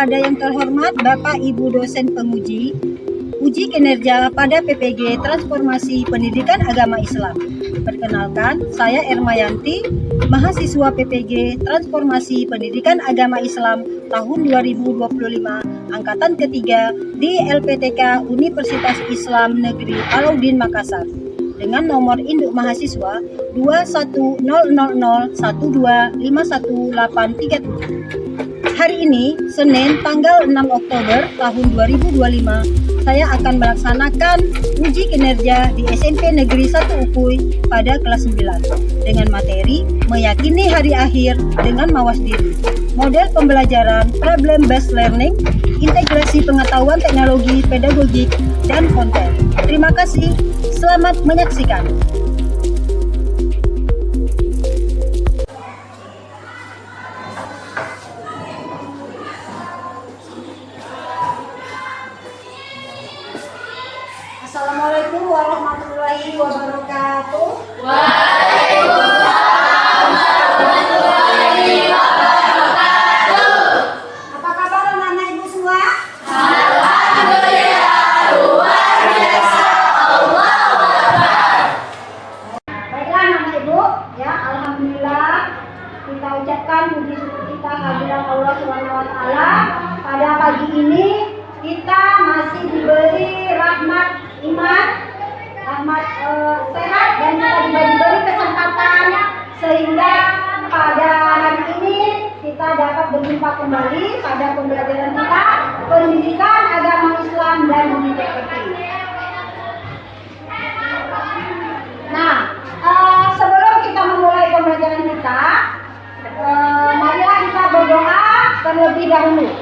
kepada yang terhormat Bapak Ibu dosen penguji, uji kinerja pada PPG Transformasi Pendidikan Agama Islam. Perkenalkan, saya Ermayanti, mahasiswa PPG Transformasi Pendidikan Agama Islam tahun 2025, angkatan ketiga di LPTK Universitas Islam Negeri Alauddin Makassar, dengan nomor induk mahasiswa 21000125187. Hari ini, Senin tanggal 6 Oktober tahun 2025, saya akan melaksanakan uji kinerja di SMP Negeri 1 Ukui pada kelas 9 dengan materi meyakini hari akhir dengan mawas diri, model pembelajaran problem based learning, integrasi pengetahuan teknologi pedagogik dan konten. Terima kasih, selamat menyaksikan. Assalamualaikum warahmatullahi wabarakatuh. Waalaikumsalam warahmatullahi wabarakatuh. Apa kabar anak-anak ibu semua? Alhamdulillah, luar biasa. Allahu Akbar. Baiklah anak-anak ibu, ya alhamdulillah kita ucapkan puji syukur kita kehadiran Allah Subhanahu wa taala. Pada pagi ini kita masih diberi rahmat iman, rahmat sehat, dan kita juga diberi kesempatan sehingga pada hari ini kita dapat berjumpa kembali pada pembelajaran kita pendidikan agama Islam dan budi pekerti. Nah, sebelum kita memulai pembelajaran kita, marilah kita berdoa terlebih dahulu.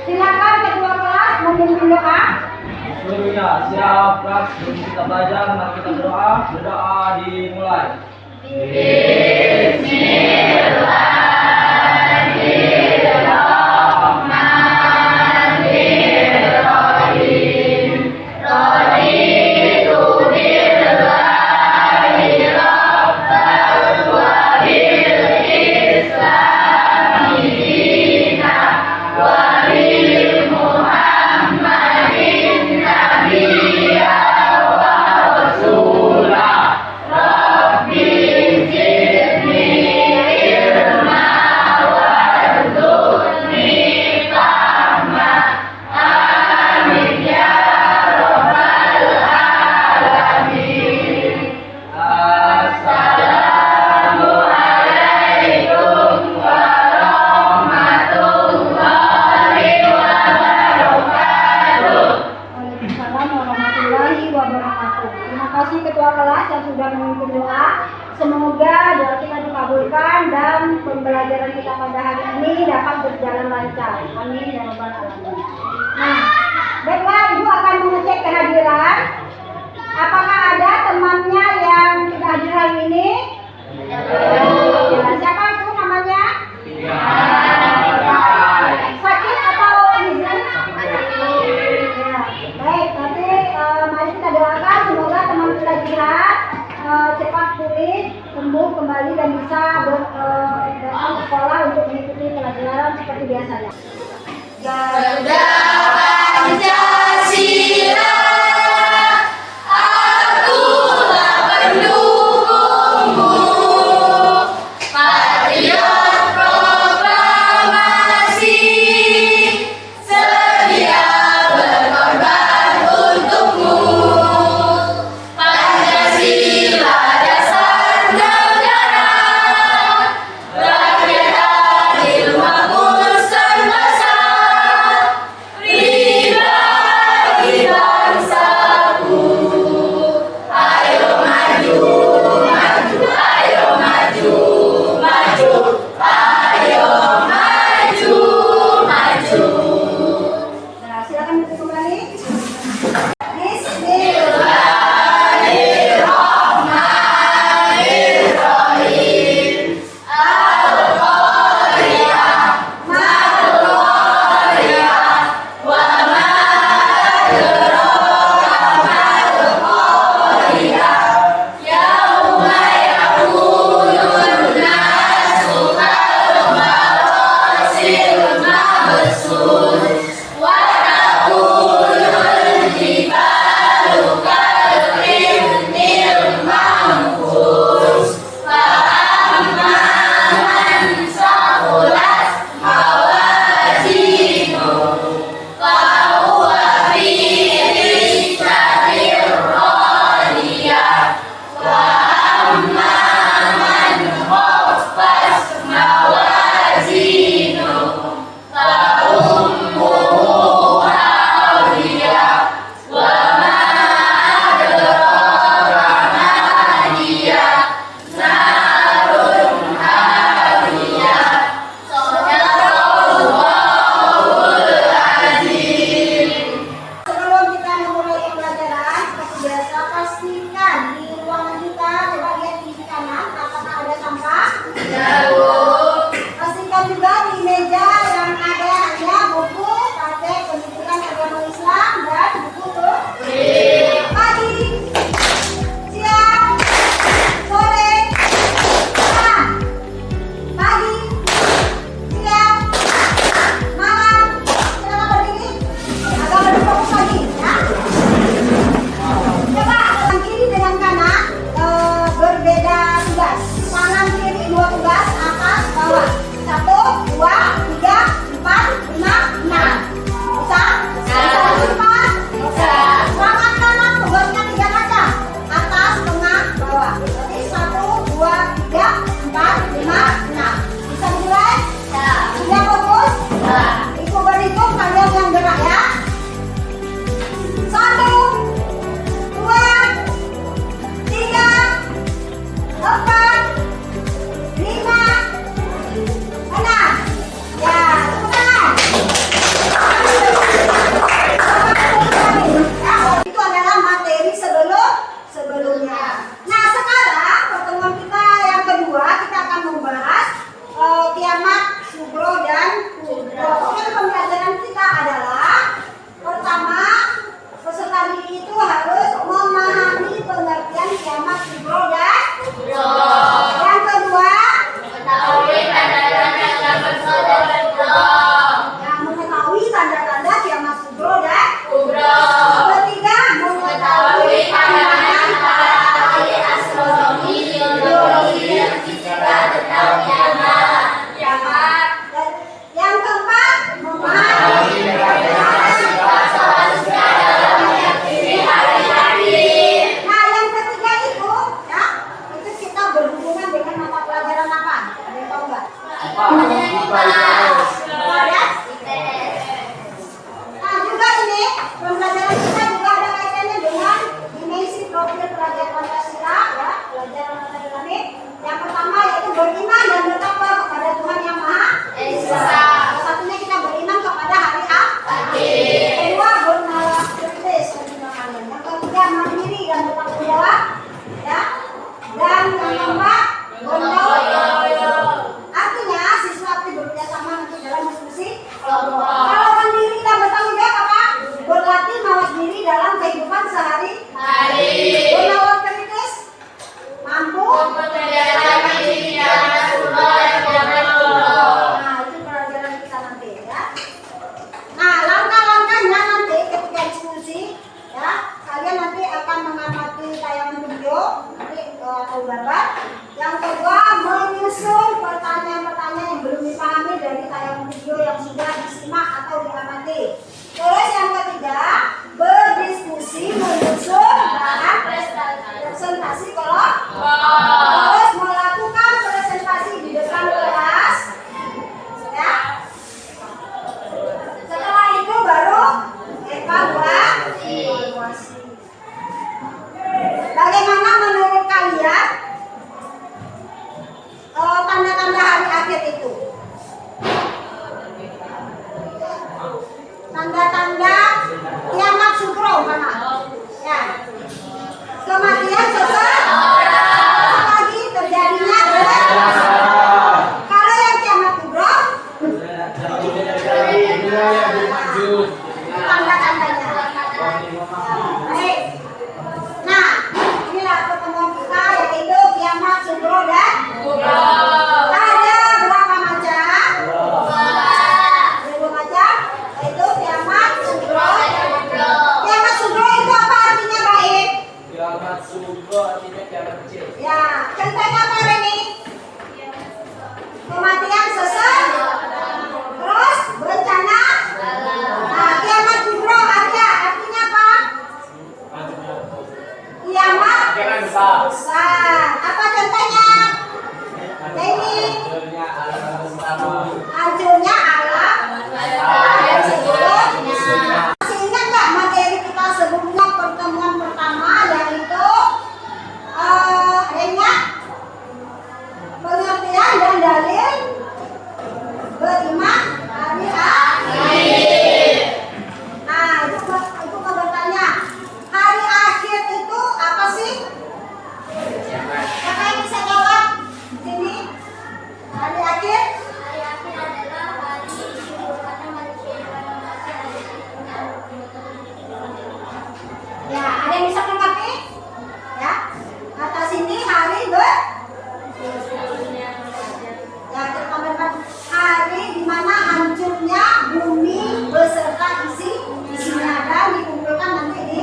Silakan ketua kelas memimpin doa. Seluruhnya siap kelas, sebelum kita belajar mari kita berdoa. Berdoa dimulai. Bismillahirrahmanirrahim. Raditu billahi rabban wa bil islami dinan wa bil Muhammadin nabiyya wa rasulah. Rabbi zidni ilma warzuqni fahma. Amin ya rabbal alamin. Assalamu alaikum warahmatullahi wabarakatuh. Waalaikumsalam warahmatullahi wabarakatuh. Terima kasih ketua kelas yang sudah memimpin doa. Semoga doa kita dikabulkan dan pembelajaran kita pada hari ini dapat berjalan lancar. Amin ya rabbal alamin. Nah, baiklah ibu akan mengecek kehadiran. Apakah ada temannya yang tidak hadir hari ini? Ya, siapa itu namanya? Sakit atau izin? Ya, baik, nanti mari kita doakan semoga teman kita lihat cepat pulih, sembuh kembali dan bisa datang ke sekolah untuk mengikuti pelajaran seperti biasanya. Garuda Pancasila, akulah pendukungmu. Patriot proklamasi, sedia berkorban untukmu. Pancasila dasar negara, rakyat adil makmur serba. tanda-tanda kiamat sugro mana? Ya. Kematian seseorang lagi terjadinya kalau yang kiamat sugro tanda-tandanya. Baik. Nah, inilah pertemuan kita yaitu kiamat sugro dan ada berapa macam? Berapa macam? Yaitu kiamat sugro. Kiamat sugro itu apa artinya, Baik? Kiamat sugro artinya kiamat kecil. Ya, contohnya apa ini? Kematian seseorang, terus bencana. Nah, kiamat sugro artinya apa? Kiamat Kiamat besar. besar. Apa contohnya? Ini hancurnya alam dan seluruhnya. Masih ingat nggak materi kita sebelumnya pertemuan pertama yaitu pengertian dan dalil beriman hari akhir. Nah, itu mau bertanya, hari akhir itu apa sih? Siapa yang bisa jawab? Sini. Hari akhir? Hari akhir adalah hari dimana manusia masih ada di dunia. Ya, ada yang bisa mengerti? Ya. Kata sini hari ya, kita tambahkan hari di mana hancurnya bumi beserta isinya dan dikumpulkan nanti di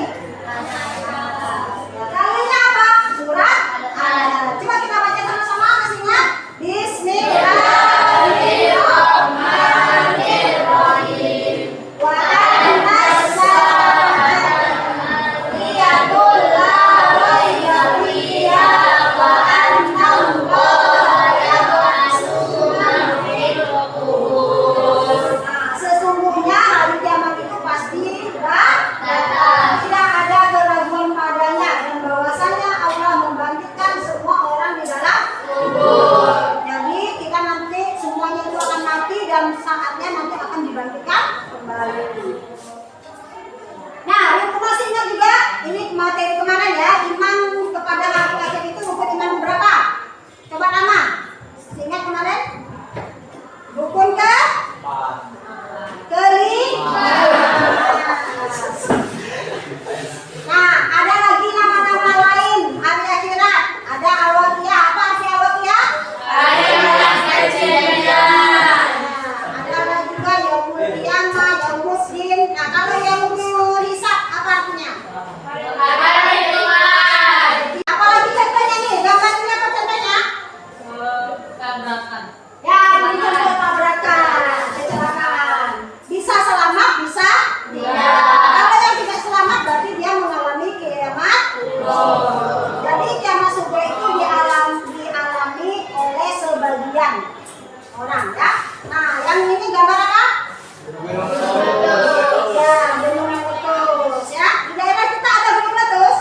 kalinya apa? Surat Al-Alaq. Coba kita baca sama-sama hasilnya. Bismillahirrahmanirrahim. Wa sesungguhnya hari kiamat itu pasti datang. Tidak ada keraguan padanya dan bahwasanya Allah membangkitkan semua orang di dalam kubur. Jadi kita nanti semuanya itu akan mati dan saatnya nanti akan dibangkitkan kembali. Nah, informasinya juga ini materi kemarin ya, iman kepada hari akhir itu rukun iman berapa? Coba nama. Ingat kemarin? Rukun kelima. Nah, ada lagi nama-nama lain hari akhirat. Ada al-waqiyah. Apa arti al-waqiyah? Ada juga yaumul qiyamah, yaumul din. Nah, kalau yaumul hisab apa artinya? Apalagi contohnya nih, gambarnya apa contohnya? Ya, ini contoh tabrakan, kecelakaan. Bisa selamat, bisa tidak. Kalau yang tidak selamat berarti dia mengalami kiamat sugro. Jadi kiamat sugro itu dialami oleh sebagian orang ya. Nah, yang ini gambar apa? Ya, gunung meletus ya. Di daerah kita ada gunung meletus?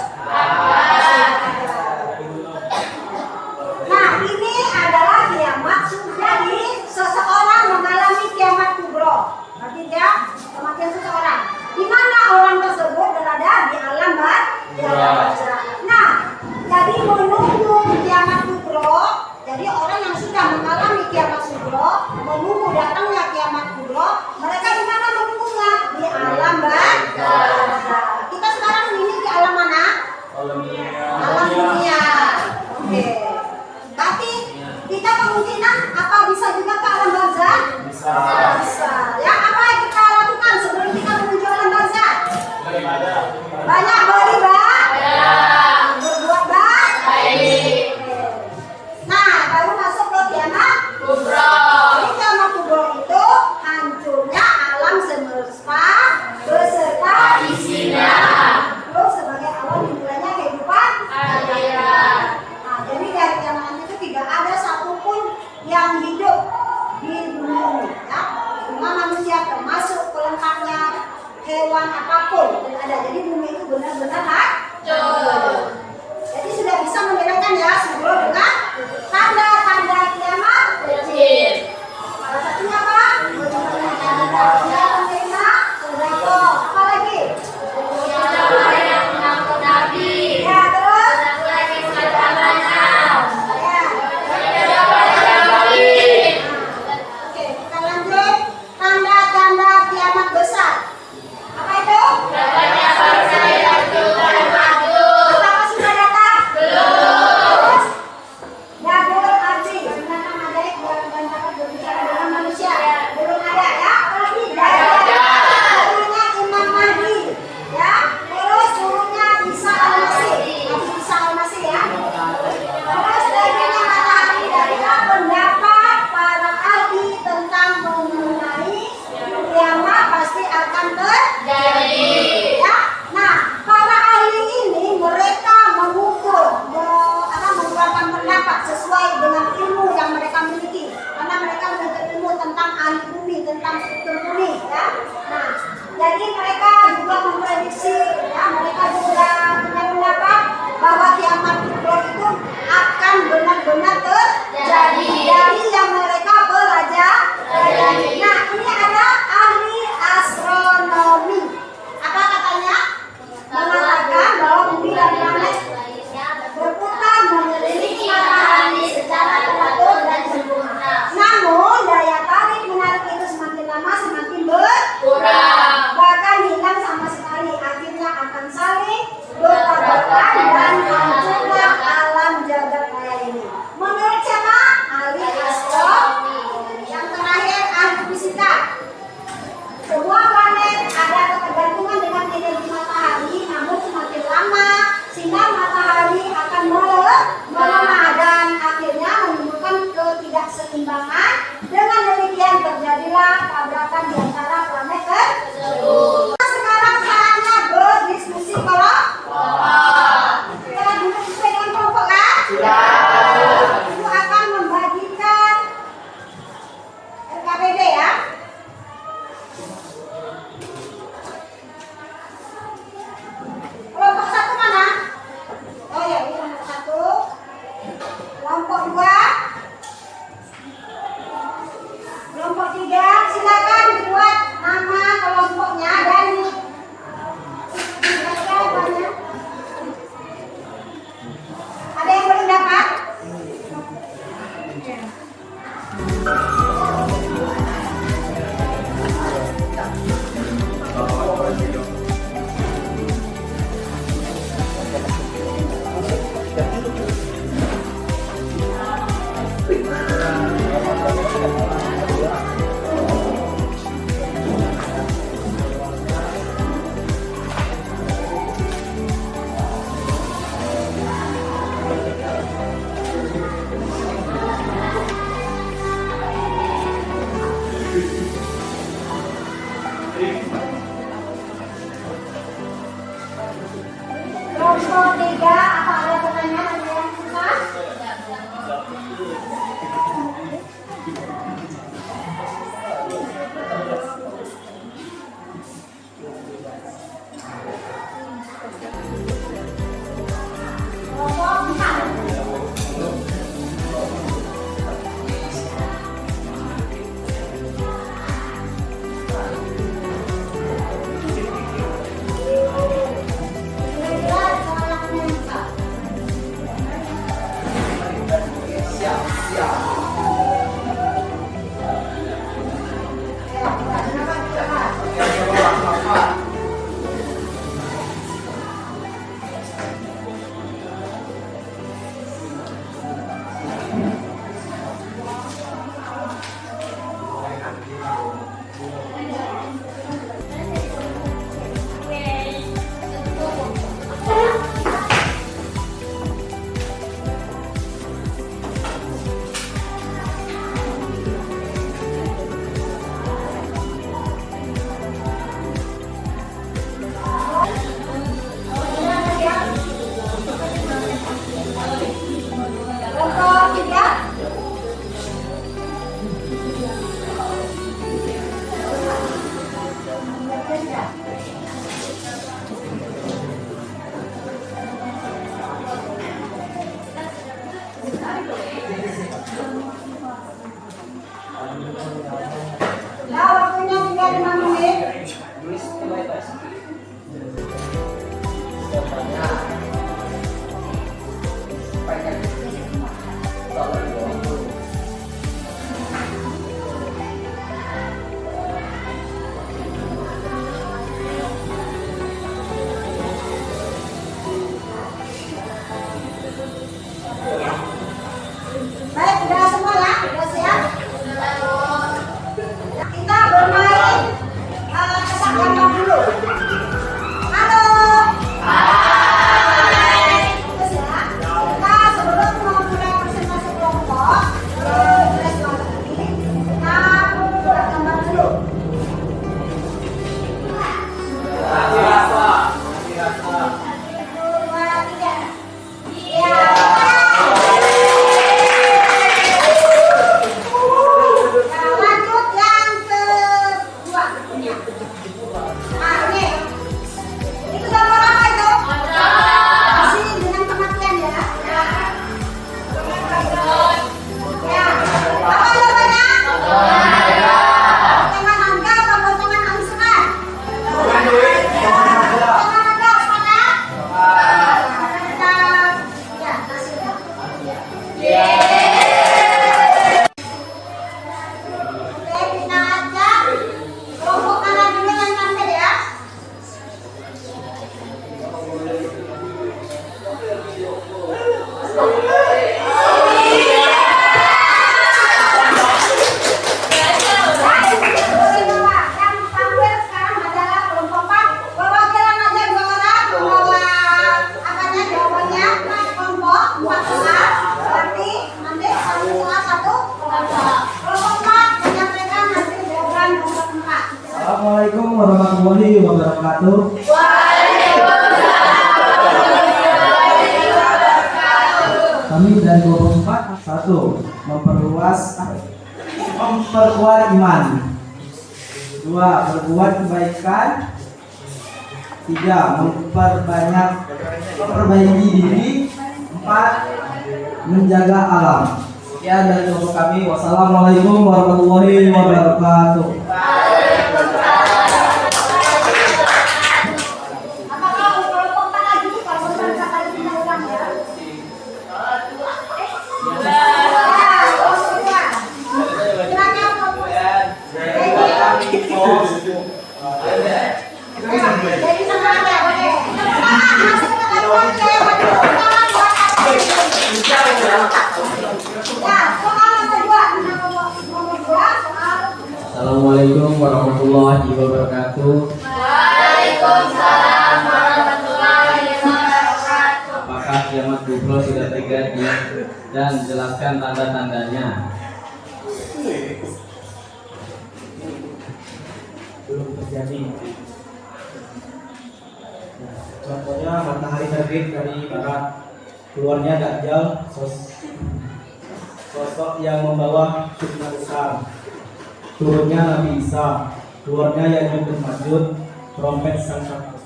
Nah, ini adalah kiamat sugro. Jadi seseorang mengalami kiamat sugro. Berarti dia kematian seseorang. Di mana orang tersebut berada di alam barzah. Nah, jadi menunggu kiamat sugro. Jadi orang yang sudah mengalami kiamat sugro, menunggu datangnya kiamat sugro, mereka di mana menunggunya? Di alam barzah. Kita sekarang ini di alam mana? Alam dunia. Oke. Berarti kita kemungkinan apa bisa juga ke alam barzah? Bisa. Ya, apa yang kita lakukan sebelum kita menuju alam barzah? Banyak beribadah. Berbuat baik. Nah, baru masuk ke kiamat kubro. Jadi kiamat kubro itu hancurnya alam semesta beserta isinya. Terus sebagai awal dimulainya kehidupan akhirat. Nah, jadi dari kiamat itu tidak ada satupun yang hidup di dunia ini, ya. Semua manusia termasuk pelengkapnya hewan apapun tidak ada. Jadi bumi itu benar-benar hancur. Jadi sudah bisa membedakan ya sugro dengan tanda-tanda kiamat kecil. Salah satunya apa? Bagaimana tanda kiamat kecil? Sudah sudah. Ya, waktunya tinggal 5 menit. Baik, sudah semua ya? Sudah siap? Kita bermain tebak gambar dulu. Halo. Terus ya, kita sebelum memulai presentasi kelompok, tulis kelompok ini, kita tebak gambar dulu. Satu, dua, tiga. Iya. Lanjut yang kedua. Nah, itu gambar apa itu? Masih dengan pengertian ya. Ya, apa jawabannya? Potongan angka atau potongan angsuran? Potongan angka, sepakat? Sepakat. Ya, hasilnya. Oke, kita ajak kelompok mana dulu yang tampil ya. Yang tampil sekarang adalah kelompok 4. Perwakilan aja 2 orang membawa apanya jawabannya kelompok 4 orang. Berarti nanti 1 kelompok. Kelompok 4 menyampaikan hasil jawaban nomor 4. Assalamualaikum warahmatullahi wabarakatuh. Kami dari kelompok 4, 1. Memperkuat iman. 2. Berbuat kebaikan. 3. Memperbaiki diri. 4. Menjaga alam. Sekian dari kelompok kami. Wassalamualaikum warahmatullahi wabarakatuh. Apakah kelompok 4 lagi? Kalau bisa kali kita ulang ya. Silakan kelompok. Jadi semuanya oke. Masuk ke kelompok C. Ya, soal nomor 2. Nomor 2 soal. Assalamualaikum warahmatullahi wabarakatuh. Apakah kiamat kubro sudah terjadi dan jelaskan tanda-tandanya? Belum terjadi. Contohnya matahari terbit dari barat, keluarnya Dajjal, sosok yang membawa fitnah besar. Turunnya Nabi Isa, keluarnya Ya'juj dan Ma'juj, trompet sang satu.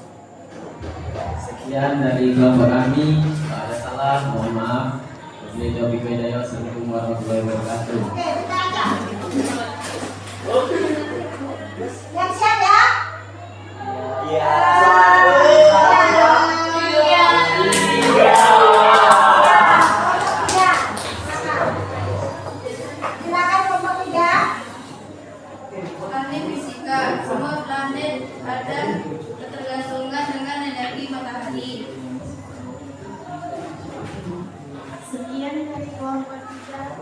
Sekian dari kelompok kami. Kalau ada salah, mohon maaf. Wabillahi taufiq wal hidayah. Assalamualaikum warahmatullahi wabarakatuh. Oke, kita ajak. Yang siap ya? Iya. Ya. Silakan kelompok 3. Ahli fisika, semua planet ada ketergantungan dengan energi matahari. Sekian dari kelompok 3.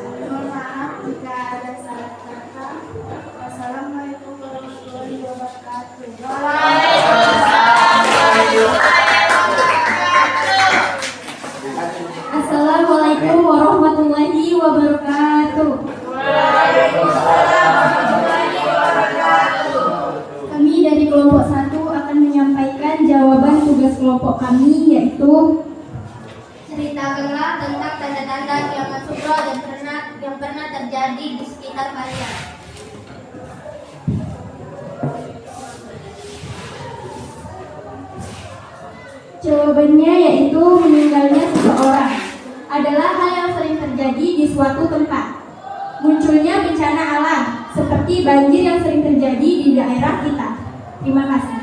Mohon maaf jika ada salah kata. Wassalamualaikum warahmatullahi wabarakatuh. Assalamualaikum warahmatullahi wabarakatuh. Kami dari kelompok 1 akan menyampaikan jawaban tugas kelompok kami, yaitu Ceritakanlah tentang tanda-tanda kiamat kubro yang pernah terjadi di sekitar kalian. jawabannya yaitu meninggalnya seseorang adalah hal yang sering terjadi di suatu tempat. Munculnya bencana alam seperti banjir yang sering terjadi di daerah kita. Terima kasih.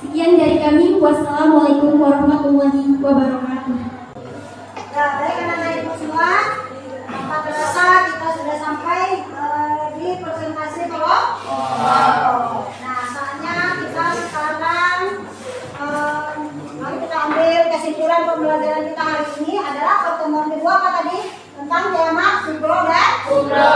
Sekian dari kami. Wassalamualaikum warahmatullahi wabarakatuh. Ya, baik anak-anak ibu semua, tanpa terasa kita sudah sampai di presentasi kelompok. Nah, saatnya kita sekarang mari kita ambil kesimpulan pembelajaran kita hari ini adalah pertemuan kedua apa tadi? Tentang tema subro dan subro.